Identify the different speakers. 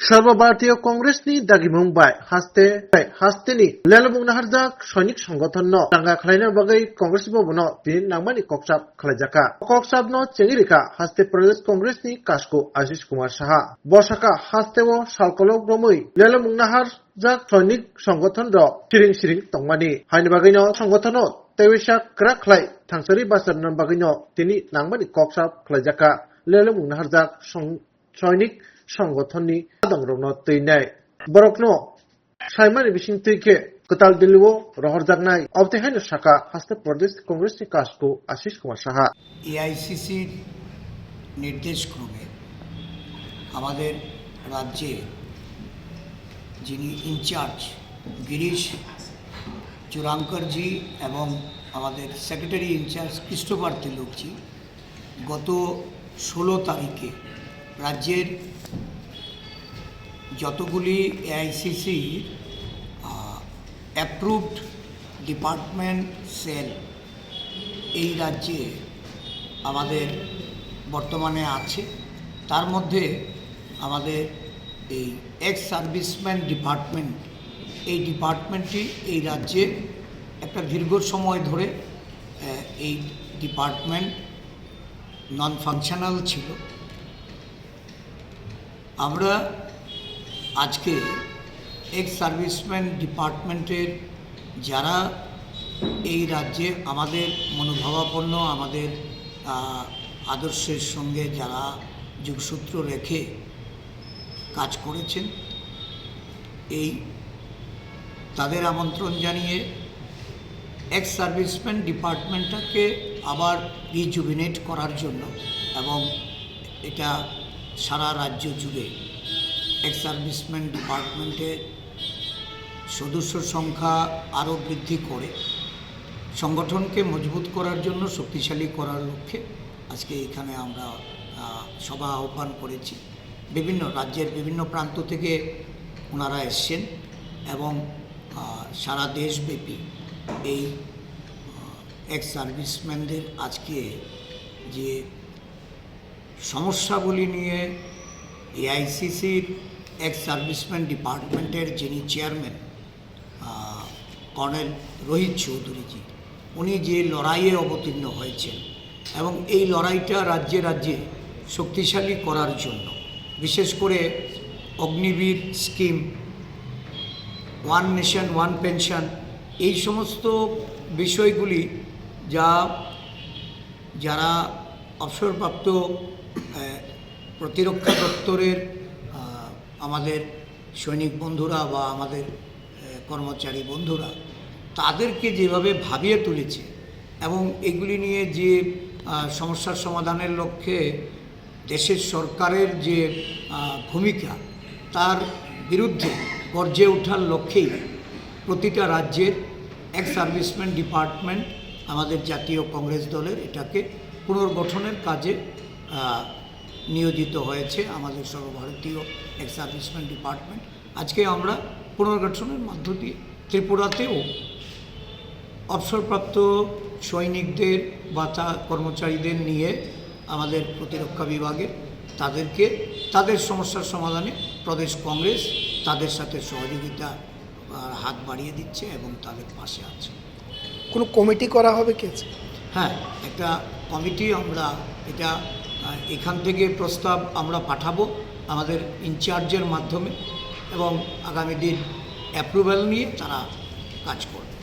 Speaker 1: সর্বভারতীয় কংগ্রেসনি দাগি মুম্বাই হাস্তেনি লেলবুং নাহারজাক সৈনিক সংগঠন দাঙ্গা খালাইনার বাগै কংগ্রেস ভবন তিনি নাংমানি ককসাব খালাইজাকা ককসাব চেঙ্গিরিকা হাস্তে প্রদেশ কংগ্রেসনি কাসকো আশিস কুমার সাহা বর্ষাকা হাস্তেও সালকলক রমৈ লেলবুং নাহারজাক সৈনিক সংগঠন সিরিং সিরিং তংমানি হাইনি বাগै সংগঠন তেবিসা ক্রা খালাই থাংসারি বাসার বাগै তিনি নাংমানি ককসাব খালাইজাকা লেলবুং নাহারজাক সৈনিক সংগঠননি আদংরংनो तैनाय बरकनो साइमानि बिसिंतैके कताल दिल्लीओ रहरजागनाय अबतेहायनो शाखा हास्ते प्रदेश कांग्रेसनि कासको आशीष कुमार साहा
Speaker 2: एआईसीसी निर्देश क्रमे আমাদের রাজ্যে যিনি ইনচার্জ গিরিশ চুরাঙ্করজি এবং আমাদের সেক্রেটারি ইনচার্জ ক্রিস্টোফার তিলকজি গত 16 তারিখে রাজ্যের যতগুলি এআইসিসি অ্যাপ্রুভড ডিপার্টমেন্ট সেল এই রাজ্যে আমাদের বর্তমানে আছে তার মধ্যে আমাদের এই এক্স সার্ভিসম্যান ডিপার্টমেন্ট এই ডিপার্টমেন্টটি এই রাজ্যে একটা দীর্ঘ সময় ধরে এই ডিপার্টমেন্ট নন ফাংশনাল ছিল। আমরা আজকে এক্স সার্ভিসম্যান ডিপার্টমেন্টের যারা এই রাজ্যে আমাদের মনোভাবাপন্ন আমাদের আদর্শের সঙ্গে যারা যোগসূত্র রেখে কাজ করেছেন এই তাদের আমন্ত্রণ জানিয়ে এক্স সার্ভিসম্যান ডিপার্টমেন্টটাকে আবার রিজুভিনেট করার জন্য এবং এটা সারা রাজ্য জুড়ে এক্স সার্ভিসম্যান ডিপার্টমেন্টের সদস্য সংখ্যা আরও বৃদ্ধি করে সংগঠনকে মজবুত করার জন্য শক্তিশালী করার লক্ষ্যে আজকে এখানে আমরা সভা আহ্বান করেছি। বিভিন্ন রাজ্যের বিভিন্ন প্রান্ত থেকে ওনারা এসছেন এবং সারা দেশব্যাপী এই এক্স সার্ভিসম্যানদের আজকে যে সমস্যাগুলি নিয়ে এআইসিসির এক্স সার্ভিসম্যান ডিপার্টমেন্টের যিনি চেয়ারম্যান কর্নেল রোহিত চৌধুরীজি উনি যে লড়াইয়ে অবতীর্ণ হয়েছেন এবং এই লড়াইটা রাজ্যে রাজ্যে শক্তিশালী করার জন্য বিশেষ করে Agniveer scheme, one nation one pension এই সমস্ত বিষয়গুলি যারা অবসরপ্রাপ্ত প্রতিরক্ষা দপ্তরের আমাদের সৈনিক বন্ধুরা বা আমাদের কর্মচারী বন্ধুরা তাদেরকে যেভাবে ভাবিয়ে তুলেছে এবং এগুলি নিয়ে যে সমস্যার সমাধানের লক্ষ্যে দেশের সরকারের যে ভূমিকা তার বিরুদ্ধে গর্জে ওঠার লক্ষ্যেই প্রতিটা রাজ্যের এক্স সার্ভিসম্যান ডিপার্টমেন্ট আমাদের জাতীয় কংগ্রেস দলের এটাকে পুনর্গঠনের কাজে নিয়োজিত হয়েছে। আমাদের সর্বভারতীয় এক্স সার্ভিসম্যান ডিপার্টমেন্ট আজকে আমরা পুনর্গঠনের মধ্য দিয়ে ত্রিপুরাতেও অবসরপ্রাপ্ত সৈনিকদের বা কর্মচারীদের নিয়ে আমাদের প্রতিরক্ষা বিভাগে তাদের সমস্যার সমাধানে প্রদেশ কংগ্রেস তাদের সাথে সহযোগিতা হাত বাড়িয়ে দিচ্ছে এবং তাদের পাশে আছে।
Speaker 3: কোনো কমিটি করা হবে কি?
Speaker 2: হ্যাঁ, একটা কমিটি আমরা এটা এখান থেকে প্রস্তাব আমরা পাঠাবো আমাদের ইনচার্জের মাধ্যমে এবং আগামী দিন অ্যাপ্রুভাল নিয়ে তারা কাজ করবে।